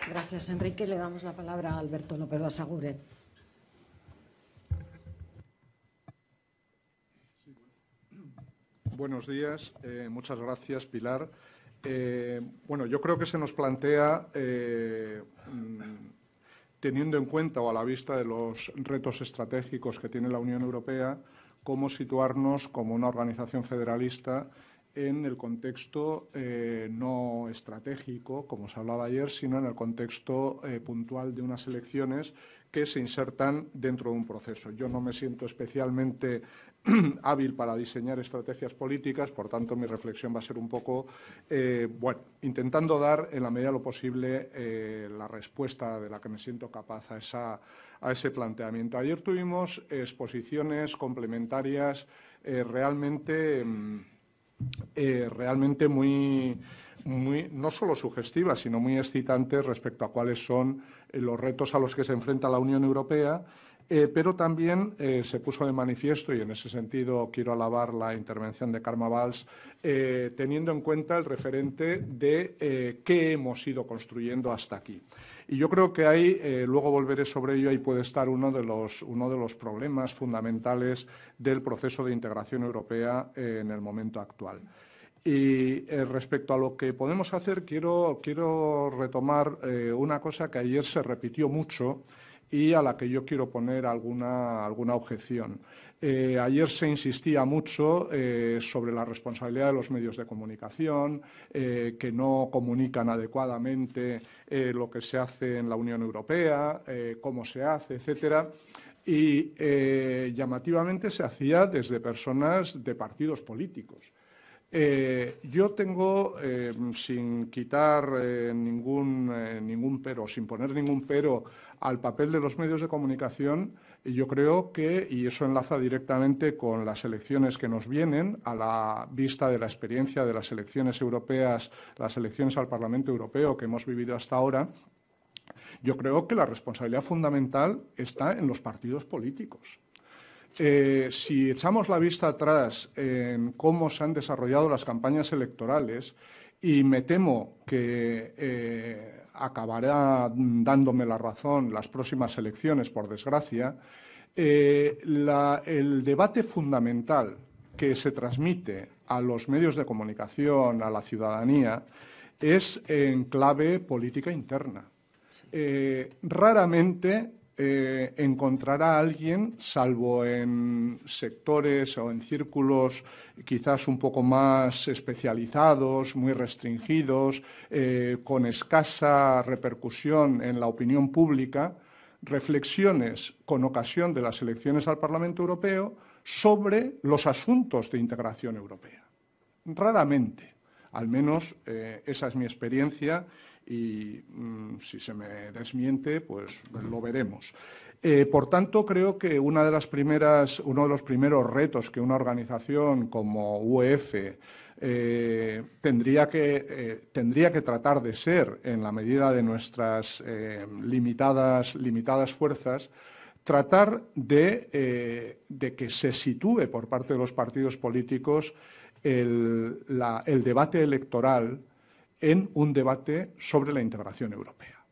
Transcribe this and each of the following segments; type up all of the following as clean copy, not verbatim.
Gracias, Enrique. Le damos la palabra a Alberto López Basaguren. Buenos días. Muchas gracias, Pilar. Bueno, yo creo que se nos plantea, teniendo en cuenta o a la vista de los retos estratégicos que tiene la Unión Europea, cómo situarnos como una organización federalista en el contexto no estratégico, como se hablaba ayer, sino en el contexto puntual de unas elecciones que se insertan dentro de un proceso. Yo no me siento especialmente hábil para diseñar estrategias políticas, por tanto, mi reflexión va a ser un poco, intentando dar, en la medida de lo posible, la respuesta de la que me siento capaz a ese planteamiento. Ayer tuvimos exposiciones complementarias realmente muy, no solo sugestivas, sino muy excitantes respecto a cuáles son los retos a los que se enfrenta la Unión Europea, pero también se puso de manifiesto, y en ese sentido quiero alabar la intervención de Carme Valls, teniendo en cuenta el referente de qué hemos ido construyendo hasta aquí. Y yo creo que ahí, luego volveré sobre ello, ahí puede estar uno de los problemas fundamentales del proceso de integración europea en el momento actual. Y respecto a lo que podemos hacer, quiero retomar una cosa que ayer se repitió mucho y a la que yo quiero poner alguna objeción. Ayer se insistía mucho sobre la responsabilidad de los medios de comunicación, que no comunican adecuadamente lo que se hace en la Unión Europea, cómo se hace, etcétera. Y llamativamente se hacía desde personas de partidos políticos. Yo tengo, sin quitar ningún pero, sin poner ningún pero al papel de los medios de comunicación, yo creo que, y eso enlaza directamente con las elecciones que nos vienen, a la vista de la experiencia de las elecciones europeas, las elecciones al Parlamento Europeo que hemos vivido hasta ahora, yo creo que la responsabilidad fundamental está en los partidos políticos. Si echamos la vista atrás en cómo se han desarrollado las campañas electorales, y me temo que acabará dándome la razón las próximas elecciones, por desgracia, el debate fundamental que se transmite a los medios de comunicación, a la ciudadanía, es en clave política interna. Raramente encontrará a alguien, salvo en sectores o en círculos quizás un poco más especializados, muy restringidos, con escasa repercusión en la opinión pública, reflexiones con ocasión de las elecciones al Parlamento Europeo sobre los asuntos de integración europea. Raramente, al menos esa es mi experiencia. Y si se me desmiente, pues lo veremos. Por tanto, creo que uno de los primeros retos que una organización como UEF tendría que tratar de ser, en la medida de nuestras limitadas fuerzas, tratar de que se sitúe por parte de los partidos políticos el debate electoral en un debate sobre la integración europea.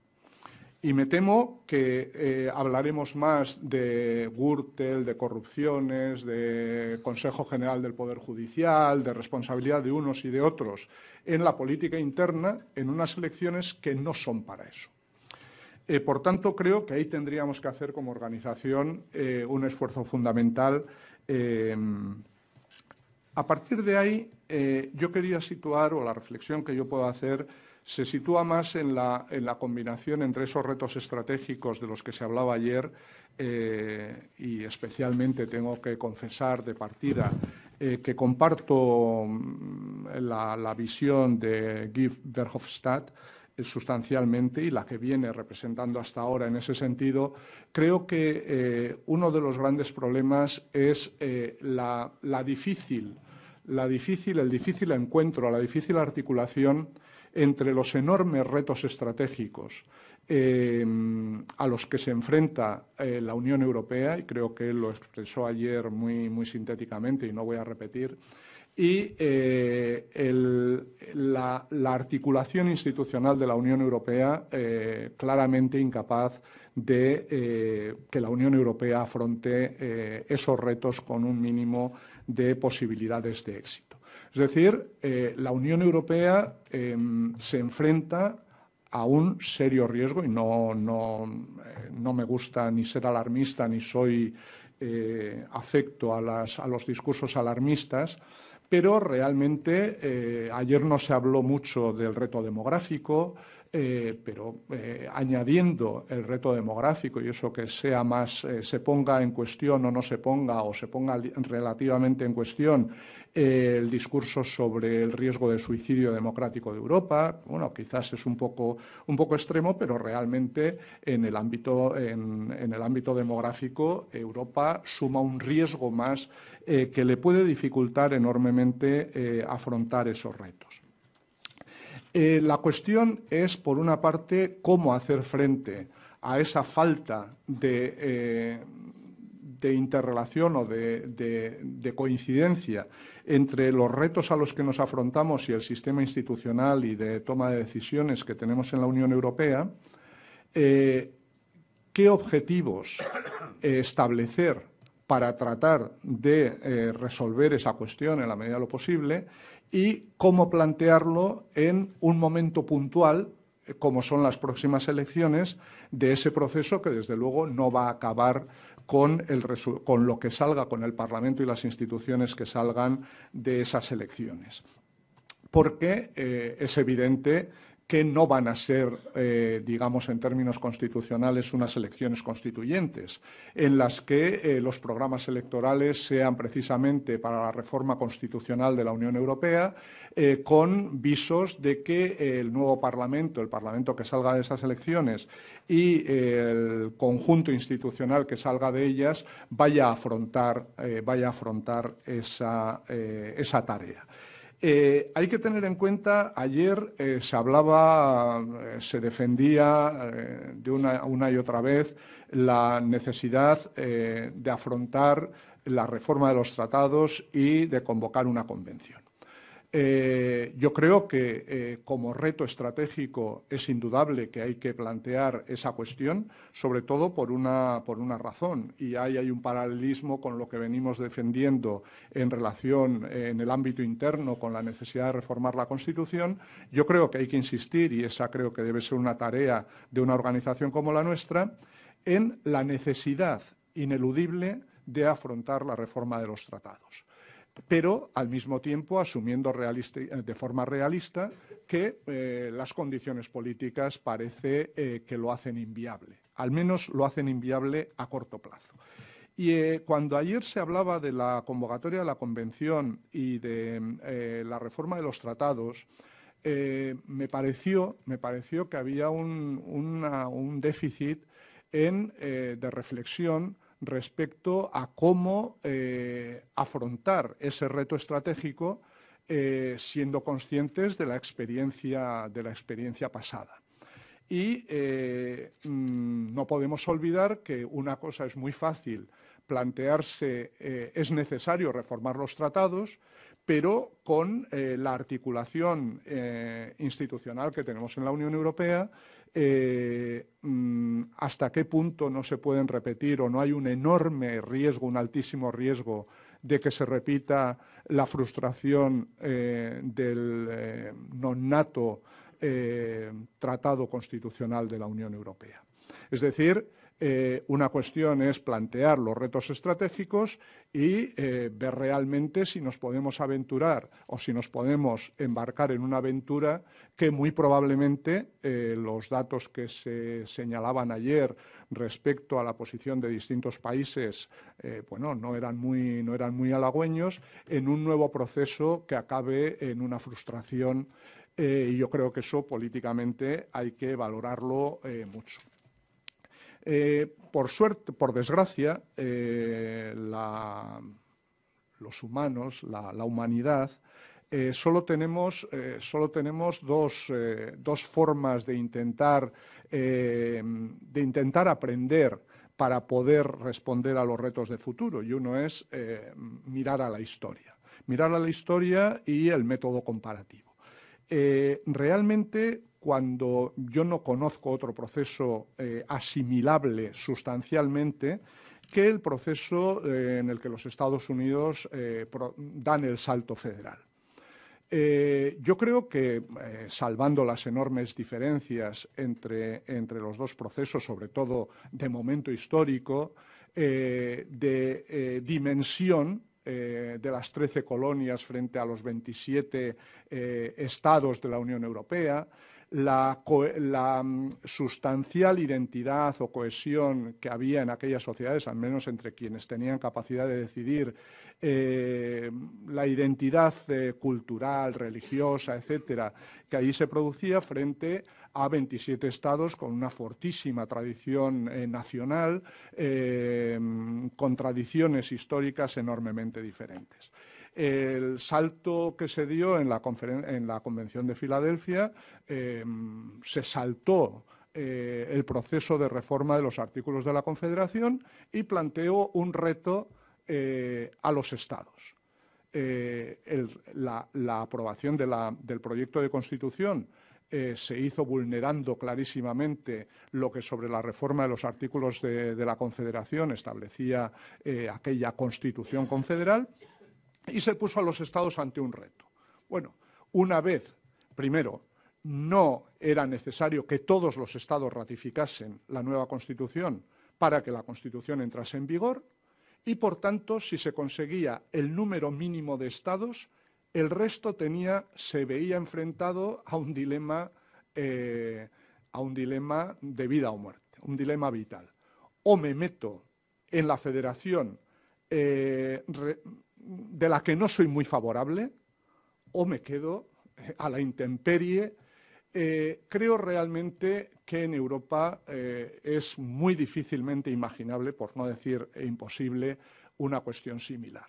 Y me temo que hablaremos más de Gürtel, de corrupciones, de Consejo General del Poder Judicial, de responsabilidad de unos y de otros en la política interna en unas elecciones que no son para eso. Por tanto, creo que ahí tendríamos que hacer como organización un esfuerzo fundamental. A partir de ahí, yo quería situar, o la reflexión que yo puedo hacer, se sitúa más en la combinación entre esos retos estratégicos de los que se hablaba ayer, y especialmente tengo que confesar de partida que comparto la visión de Guy Verhofstadt sustancialmente, y la que viene representando hasta ahora en ese sentido. Creo que uno de los grandes problemas es el difícil encuentro, la difícil articulación entre los enormes retos estratégicos a los que se enfrenta la Unión Europea, y creo que él lo expresó ayer muy sintéticamente y no voy a repetir, y la articulación institucional de la Unión Europea claramente incapaz de que la Unión Europea afronte esos retos con un mínimo de posibilidades de éxito. Es decir, la Unión Europea se enfrenta a un serio riesgo, y no me gusta ni ser alarmista ni soy afecto a los discursos alarmistas, pero realmente ayer no se habló mucho del reto demográfico, pero añadiendo el reto demográfico y eso que sea más, se ponga en cuestión o no se ponga, o se ponga relativamente en cuestión el discurso sobre el riesgo de suicidio democrático de Europa, bueno, quizás es un poco extremo, pero realmente en el ámbito demográfico Europa suma un riesgo más que le puede dificultar enormemente afrontar esos retos. La cuestión es, por una parte, cómo hacer frente a esa falta de interrelación o de coincidencia entre los retos a los que nos afrontamos y el sistema institucional y de toma de decisiones que tenemos en la Unión Europea, qué objetivos establecer para tratar de resolver esa cuestión en la medida de lo posible y cómo plantearlo en un momento puntual, como son las próximas elecciones, de ese proceso que, desde luego, no va a acabar con lo que salga, con el Parlamento y las instituciones que salgan de esas elecciones. Porque es evidente que no van a ser, digamos, en términos constitucionales, unas elecciones constituyentes, en las que los programas electorales sean precisamente para la reforma constitucional de la Unión Europea, con visos de que el nuevo Parlamento, el Parlamento que salga de esas elecciones y el conjunto institucional que salga de ellas vaya a afrontar esa tarea. Hay que tener en cuenta, ayer se defendía de una y otra vez la necesidad de afrontar la reforma de los tratados y de convocar una convención. Yo creo que como reto estratégico es indudable que hay que plantear esa cuestión, sobre todo por una razón, y ahí hay un paralelismo con lo que venimos defendiendo en relación en el ámbito interno con la necesidad de reformar la Constitución. Yo creo que hay que insistir, y esa creo que debe ser una tarea de una organización como la nuestra, en la necesidad ineludible de afrontar la reforma de los tratados, pero al mismo tiempo asumiendo de forma realista que las condiciones políticas parece que lo hacen inviable, al menos lo hacen inviable a corto plazo. Y cuando ayer se hablaba de la convocatoria de la Convención y de la reforma de los tratados, me pareció que había un déficit de reflexión respecto a cómo afrontar ese reto estratégico siendo conscientes de la experiencia pasada. Y no podemos olvidar que una cosa es muy fácil plantearse, es necesario reformar los tratados, pero con la articulación institucional que tenemos en la Unión Europea, hasta qué punto no se pueden repetir o no hay un enorme riesgo, un altísimo riesgo de que se repita la frustración del non nato Tratado Constitucional de la Unión Europea. Es decir, una cuestión es plantear los retos estratégicos y ver realmente si nos podemos aventurar o si nos podemos embarcar en una aventura que muy probablemente los datos que se señalaban ayer respecto a la posición de distintos países no eran muy halagüeños en un nuevo proceso que acabe en una frustración, y yo creo que eso políticamente hay que valorarlo mucho. Por desgracia, los humanos, la humanidad, solo tenemos dos formas de intentar aprender para poder responder a los retos de futuro, y uno es mirar a la historia. mirar a la historia y el método comparativo. Realmente, cuando yo no conozco otro proceso asimilable sustancialmente que el proceso en el que los Estados Unidos dan el salto federal. Yo creo que, salvando las enormes diferencias entre los dos procesos, sobre todo de momento histórico, de dimensión de las 13 colonias frente a los 27 estados de la Unión Europea, la sustancial identidad o cohesión que había en aquellas sociedades, al menos entre quienes tenían capacidad de decidir, la identidad cultural, religiosa, etcétera, que allí se producía frente a 27 estados con una fortísima tradición nacional, con tradiciones históricas enormemente diferentes. El salto que se dio en la Convención de Filadelfia, se saltó el proceso de reforma de los artículos de la Confederación y planteó un reto a los estados. La aprobación del proyecto de Constitución se hizo vulnerando clarísimamente lo que sobre la reforma de los artículos de la Confederación establecía aquella Constitución confederal, y se puso a los estados ante un reto. Bueno, una vez, primero, no era necesario que todos los estados ratificasen la nueva Constitución para que la Constitución entrase en vigor, y, por tanto, si se conseguía el número mínimo de estados, el resto se veía enfrentado a un dilema de vida o muerte, un dilema vital. O me meto en la federación de la que no soy muy favorable, o me quedo a la intemperie. Creo realmente que en Europa es muy difícilmente imaginable, por no decir imposible, una cuestión similar.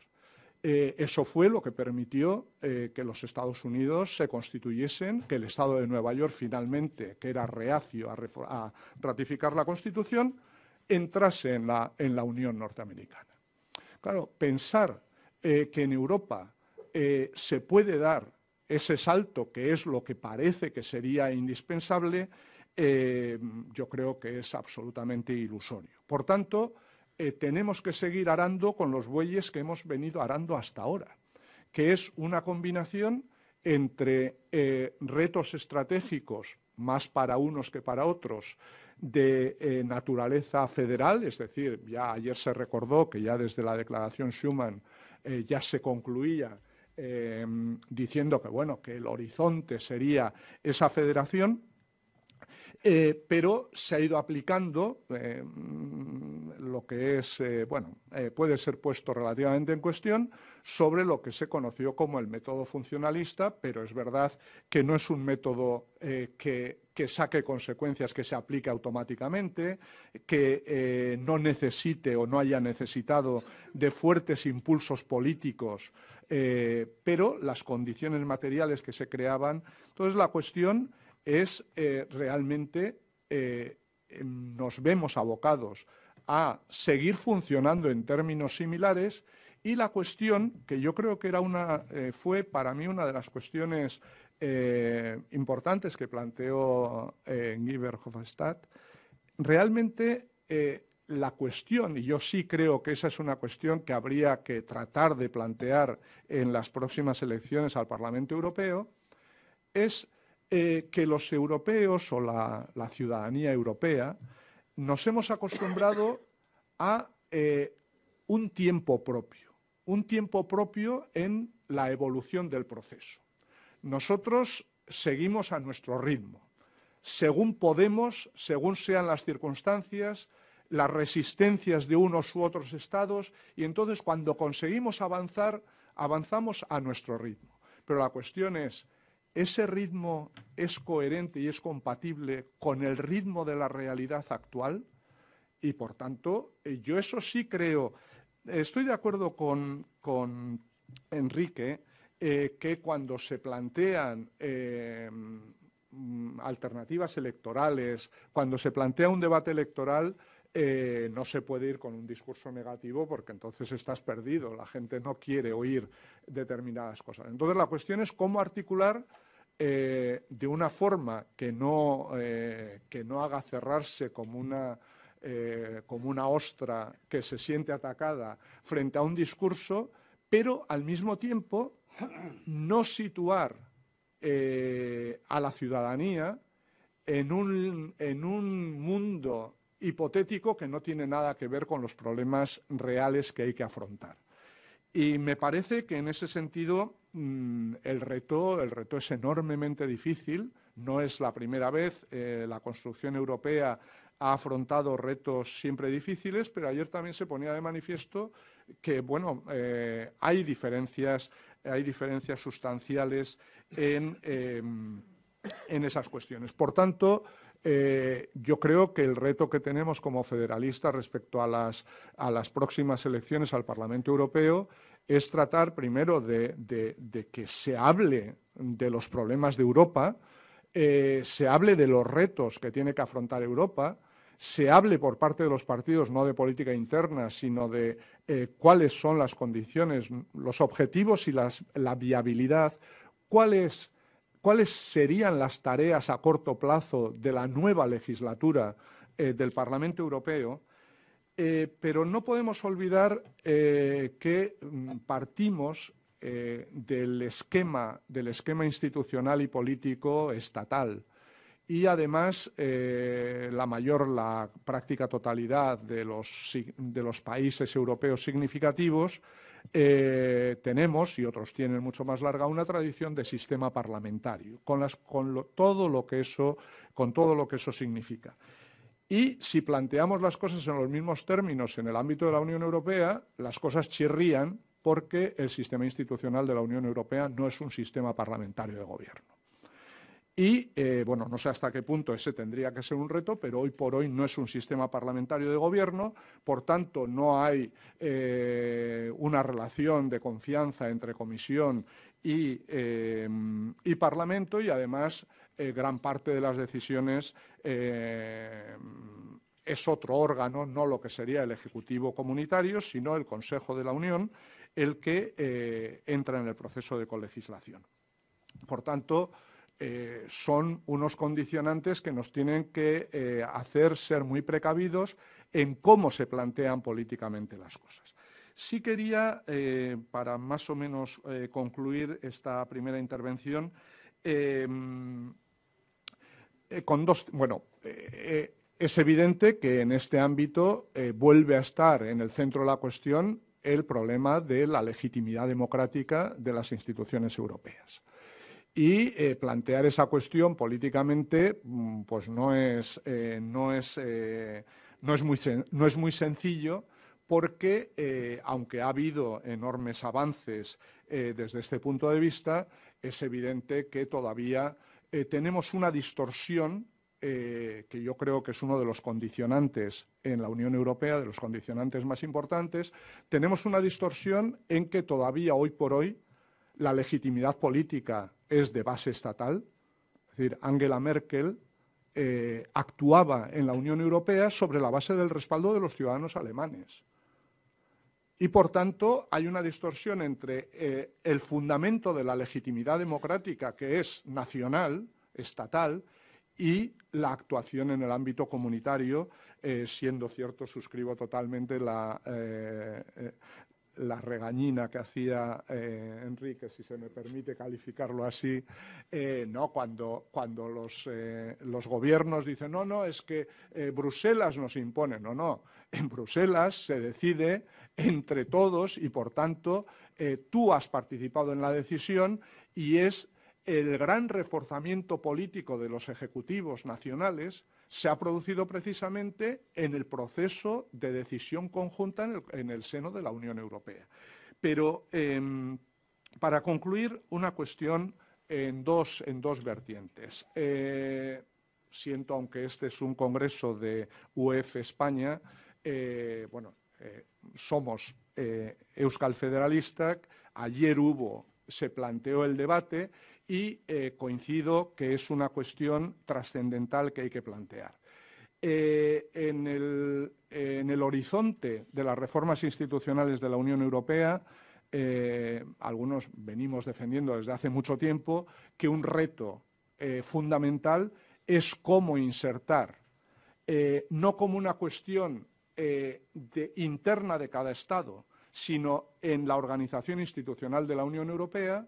Eso fue lo que permitió que los Estados Unidos se constituyesen, que el Estado de Nueva York finalmente, que era reacio a ratificar la Constitución, entrase en la Unión Norteamericana. Claro, pensar que en Europa se puede dar ese salto, que es lo que parece que sería indispensable, yo creo que es absolutamente ilusorio. Por tanto, tenemos que seguir arando con los bueyes que hemos venido arando hasta ahora, que es una combinación entre retos estratégicos, más para unos que para otros, de naturaleza federal, es decir, ya ayer se recordó que ya desde la Declaración Schuman ya se concluía diciendo que, bueno, que el horizonte sería esa federación, pero se ha ido aplicando lo que es, puede ser puesto relativamente en cuestión sobre lo que se conoció como el método funcionalista, pero es verdad que no es un método que saque consecuencias, que se aplique automáticamente, que no necesite o no haya necesitado de fuertes impulsos políticos, pero las condiciones materiales que se creaban. Entonces, la cuestión es realmente nos vemos abocados a seguir funcionando en términos similares, y la cuestión, que yo creo que fue para mí una de las cuestiones importantes que planteó Guy Verhofstadt, realmente la cuestión, y yo sí creo que esa es una cuestión que habría que tratar de plantear en las próximas elecciones al Parlamento Europeo, es que los europeos o la ciudadanía europea nos hemos acostumbrado a un tiempo propio en la evolución del proceso. Nosotros seguimos a nuestro ritmo, según podemos, según sean las circunstancias, las resistencias de unos u otros estados, y entonces cuando conseguimos avanzar, avanzamos a nuestro ritmo. Pero la cuestión es, ¿ese ritmo es coherente y es compatible con el ritmo de la realidad actual? Y, por tanto, yo eso sí creo. Estoy de acuerdo con Enrique que cuando se plantean alternativas electorales, cuando se plantea un debate electoral, no se puede ir con un discurso negativo porque entonces estás perdido, la gente no quiere oír determinadas cosas. Entonces la cuestión es cómo articular de una forma que no haga cerrarse como una ostra que se siente atacada frente a un discurso, pero al mismo tiempo no situar a la ciudadanía en un mundo hipotético que no tiene nada que ver con los problemas reales que hay que afrontar. Y me parece que en ese sentido el reto es enormemente difícil. No es la primera vez. La construcción europea ha afrontado retos siempre difíciles, pero ayer también se ponía de manifiesto que hay diferencias sustanciales en esas cuestiones. Por tanto, yo creo que el reto que tenemos como federalistas respecto a las próximas elecciones al Parlamento Europeo es tratar primero de que se hable de los problemas de Europa, se hable de los retos que tiene que afrontar Europa, se hable por parte de los partidos no de política interna, sino de cuáles son las condiciones, los objetivos y la viabilidad, cuáles serían las tareas a corto plazo de la nueva legislatura del Parlamento Europeo, pero no podemos olvidar que partimos del esquema institucional y político estatal. Y además la práctica totalidad de los países europeos significativos tenemos, y otros tienen mucho más larga, una tradición de sistema parlamentario, con todo lo que eso significa. Y si planteamos las cosas en los mismos términos en el ámbito de la Unión Europea, las cosas chirrían porque el sistema institucional de la Unión Europea no es un sistema parlamentario de gobierno. Y, no sé hasta qué punto ese tendría que ser un reto, pero hoy por hoy no es un sistema parlamentario de gobierno, por tanto no hay una relación de confianza entre Comisión y Parlamento, y además gran parte de las decisiones es otro órgano, no lo que sería el Ejecutivo comunitario, sino el Consejo de la Unión, el que entra en el proceso de colegislación. Por tanto, son unos condicionantes que nos tienen que hacer ser muy precavidos en cómo se plantean políticamente las cosas. Sí quería, para más o menos concluir esta primera intervención, es evidente que en este ámbito vuelve a estar en el centro de la cuestión el problema de la legitimidad democrática de las instituciones europeas. Y plantear esa cuestión políticamente pues no es muy sencillo, porque aunque ha habido enormes avances desde este punto de vista, es evidente que todavía tenemos una distorsión que yo creo que es uno de los condicionantes en la Unión Europea, de los condicionantes más importantes. Tenemos una distorsión en que todavía hoy por hoy la legitimidad política es de base estatal, es decir, Angela Merkel actuaba en la Unión Europea sobre la base del respaldo de los ciudadanos alemanes. Y, por tanto, hay una distorsión entre el fundamento de la legitimidad democrática, que es nacional, estatal, y la actuación en el ámbito comunitario, siendo cierto, suscribo totalmente la regañina que hacía Enrique, si se me permite calificarlo así, cuando los gobiernos dicen no, es que Bruselas nos impone. No, en Bruselas se decide entre todos y, por tanto, tú has participado en la decisión, y es el gran reforzamiento político de los ejecutivos nacionales se ha producido precisamente en el proceso de decisión conjunta en el seno de la Unión Europea. Pero, para concluir, una cuestión en dos vertientes. Siento, aunque este es un congreso de UEF España, somos Euskal Federalistak. Ayer se planteó el debate y coincido que es una cuestión trascendental que hay que plantear. En el horizonte de las reformas institucionales de la Unión Europea, algunos venimos defendiendo desde hace mucho tiempo que un reto fundamental es cómo insertar, no como una cuestión interna de cada Estado, sino en la organización institucional de la Unión Europea,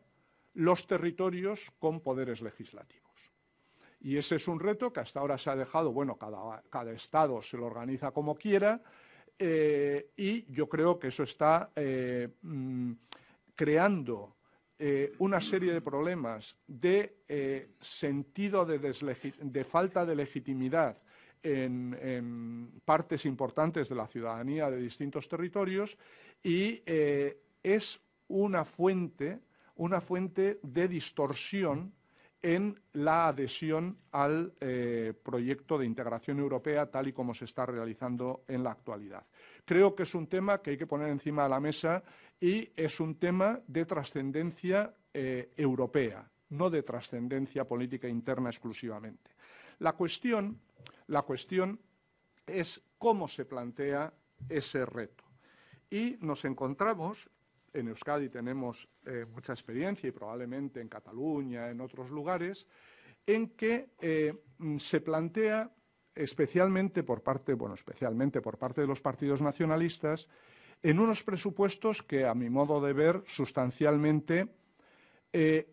los territorios con poderes legislativos. Y ese es un reto que hasta ahora se ha dejado, bueno, cada Estado se lo organiza como quiera, y yo creo que eso está creando una serie de problemas de sentido de falta de legitimidad en partes importantes de la ciudadanía de distintos territorios, y es una fuente de distorsión en la adhesión al proyecto de integración europea tal y como se está realizando en la actualidad. Creo que es un tema que hay que poner encima de la mesa y es un tema de trascendencia europea, no de trascendencia política interna exclusivamente. La cuestión es cómo se plantea ese reto. Y nos encontramos, en Euskadi tenemos mucha experiencia y probablemente en Cataluña, en otros lugares, en que se plantea especialmente por parte de los partidos nacionalistas, en unos presupuestos que, a mi modo de ver, sustancialmente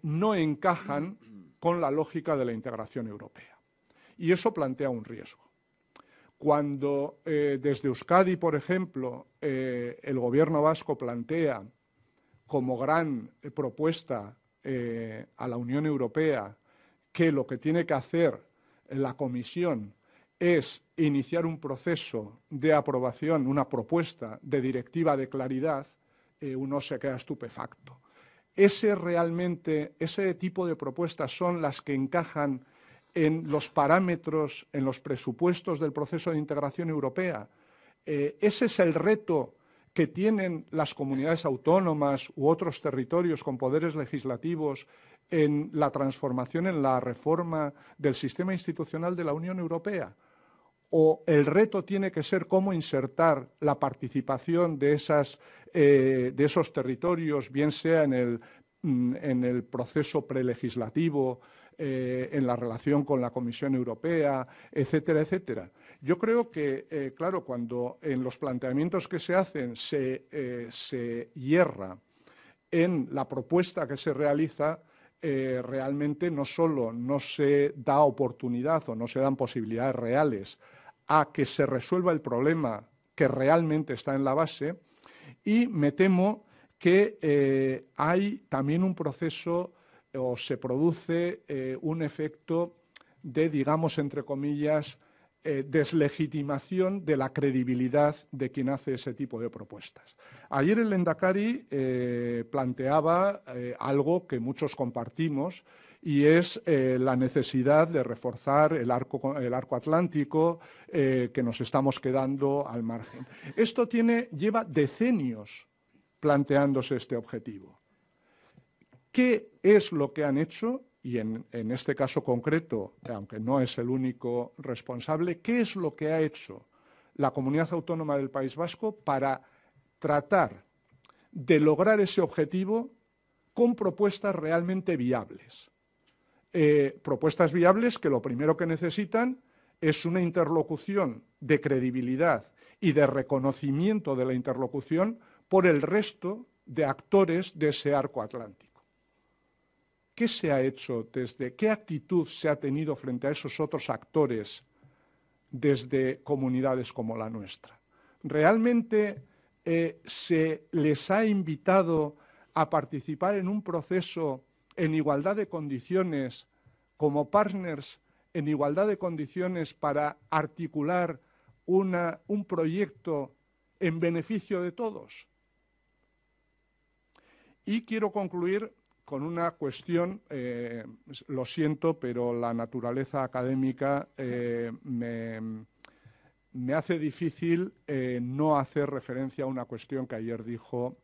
no encajan con la lógica de la integración europea. Y eso plantea un riesgo. Cuando desde Euskadi, por ejemplo, el Gobierno vasco plantea como gran propuesta a la Unión Europea que lo que tiene que hacer la Comisión es iniciar un proceso de aprobación, una propuesta de directiva de claridad, uno se queda estupefacto. Ese tipo de propuestas son las que encajan en los parámetros, en los presupuestos del proceso de integración europea. Ese es el reto que tienen las comunidades autónomas u otros territorios con poderes legislativos en la transformación, en la reforma del sistema institucional de la Unión Europea. O el reto tiene que ser cómo insertar la participación de esos territorios, bien sea en el proceso prelegislativo, en la relación con la Comisión Europea, etcétera, etcétera. Yo creo que, claro, cuando en los planteamientos que se hacen se hierra en la propuesta que se realiza, realmente no solo no se da oportunidad o no se dan posibilidades reales a que se resuelva el problema que realmente está en la base, y me temo que hay también un proceso o se produce un efecto de, digamos, entre comillas, deslegitimación de la credibilidad de quien hace ese tipo de propuestas. Ayer el Lehendakari planteaba algo que muchos compartimos, y es la necesidad de reforzar el arco atlántico, que nos estamos quedando al margen. Esto lleva decenios planteándose este objetivo. ¿Qué es lo que han hecho? Y en este caso concreto, aunque no es el único responsable, ¿qué es lo que ha hecho la Comunidad Autónoma del País Vasco para tratar de lograr ese objetivo con propuestas realmente viables? Propuestas viables que lo primero que necesitan es una interlocución de credibilidad y de reconocimiento de la interlocución por el resto de actores de ese arco atlántico. ¿Qué se ha hecho qué actitud se ha tenido frente a esos otros actores desde comunidades como la nuestra? ¿Realmente se les ha invitado a participar en un proceso en igualdad de condiciones, como partners en igualdad de condiciones, para articular un proyecto en beneficio de todos? Y quiero concluir con una cuestión, lo siento, pero la naturaleza académica me hace difícil no hacer referencia a una cuestión que ayer dijo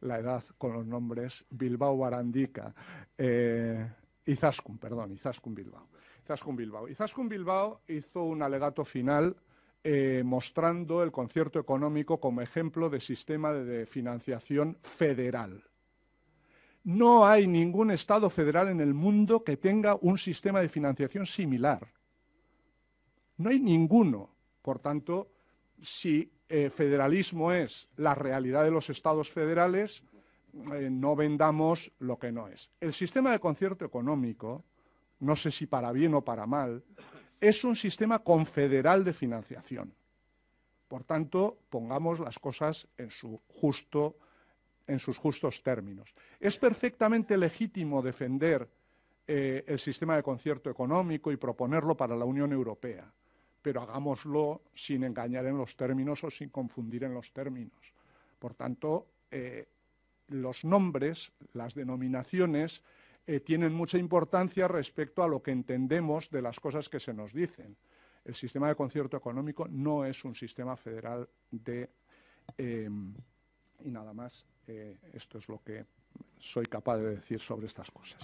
la edad con los nombres, Bilbao Barandica, Izaskun Bilbao. Izaskun Bilbao hizo un alegato final mostrando el concierto económico como ejemplo de sistema de financiación federal. No hay ningún Estado federal en el mundo que tenga un sistema de financiación similar. No hay ninguno. Por tanto, si federalismo es la realidad de los Estados federales, no vendamos lo que no es. El sistema de concierto económico, no sé si para bien o para mal, es un sistema confederal de financiación. Por tanto, pongamos las cosas en sus justos términos. Es perfectamente legítimo defender el sistema de concierto económico y proponerlo para la Unión Europea, pero hagámoslo sin engañar en los términos o sin confundir en los términos. Por tanto, los nombres, las denominaciones, tienen mucha importancia respecto a lo que entendemos de las cosas que se nos dicen. El sistema de concierto económico no es un sistema federal y nada más, esto es lo que soy capaz de decir sobre estas cosas.